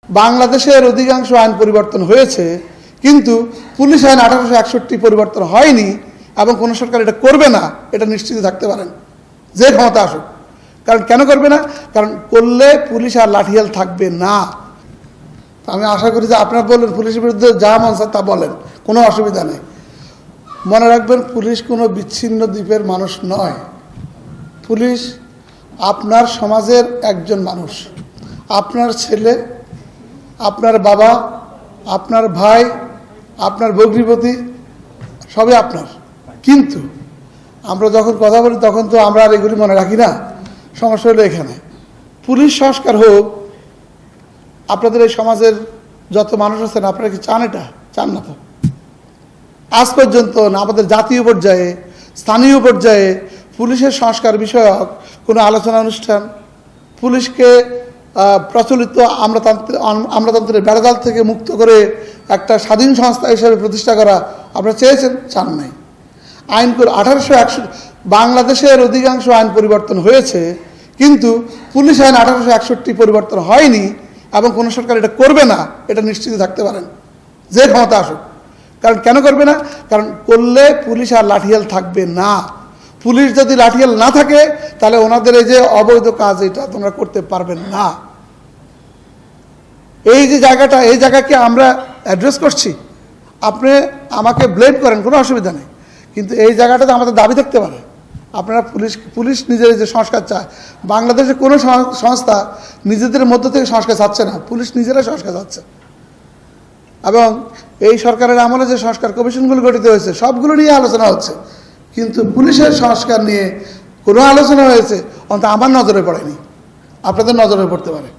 বাংলাদেশের অধিকাংশ আইন পরিবর্তন হয়েছে, কিন্তু পুলিশ আইন 1861 পরিবর্তন হয়নি এবং কোনো সরকার এটা করবে না, এটা নিশ্চিত থাকতে পারেন, যে ক্ষমতা আসুক। কারণ কেন করবে না? কারণ করলে পুলিশ আর লাঠিয়াল থাকবে না। আমি আশা করি যে আপনারা বললেন পুলিশের বিরুদ্ধে যা মন চায় তা বলেন, কোনো অসুবিধা নেই। মনে রাখবেন, পুলিশ কোনো বিচ্ছিন্ন দ্বীপের মানুষ নয়। পুলিশ আপনার সমাজের একজন মানুষ, আপনার ছেলে, আপনার বাবা, আপনার ভাই, আপনার ভগ্নিপতি, সবই আপনার। কিন্তু আমরা যখন কথা বলি তখন তো আমরা আর এগুলি মনে রাখি না। সমস্যা হলো এখানে। পুলিশ সংস্কার হোক, আপনাদের এই সমাজের যত মানুষ আছেন আপনারা কি চান? এটা চান না তো। আজ পর্যন্ত না আমাদের জাতীয় পর্যায়ে, স্থানীয় পর্যায়ে পুলিশের সংস্কার বিষয়ক কোনো আলোচনা অনুষ্ঠান, পুলিশকে প্রচলিত আমলাতন্ত্রের বেড়াজাল থেকে মুক্ত করে একটা স্বাধীন সংস্থা হিসেবে প্রতিষ্ঠা করা আপনারা চেয়েছেন? চান নাই। আইন 1861 বাংলাদেশের অধিকাংশ আইন পরিবর্তন হয়েছে, কিন্তু পুলিশ আইন 1861 পরিবর্তন হয়নি এবং কোনো সরকার এটা করবে না, এটা নিশ্চিত থাকতে পারেন, যে ক্ষমতা আসুক। কারণ কেন করবে না? কারণ করলে পুলিশ আর লাঠিয়াল থাকবে না। পুলিশ যদি লাঠিয়াল না থাকে তাহলে ওনাদের এই যে অবৈধ কাজ, এটা তোমরা করতে পারবেন না। এই যে জায়গাটা, এই জায়গাকে আমরা অ্যাড্রেস করছি। আপনি আমাকে ব্লেম করেন, কোনো অসুবিধা নেই, কিন্তু এই জায়গাটাতে আমাদের দাবি থাকতে পারে। আপনারা পুলিশ নিজের যে সংস্কার চায়, বাংলাদেশে কোনো সংস্থা নিজেদের মধ্য থেকে সংস্কার চাচ্ছে না, পুলিশ নিজেরাই সংস্কার চাচ্ছে। এবং এই সরকারের আমলে যে সংস্কার কমিশনগুলো গঠিত হয়েছে সবগুলো নিয়ে আলোচনা হচ্ছে, কিন্তু পুলিশের সংস্কার নিয়ে কোনো আলোচনা হয়েছে অন্তত আমার নজরে পড়েনি, আপনাদের নজরে পড়তে পারে।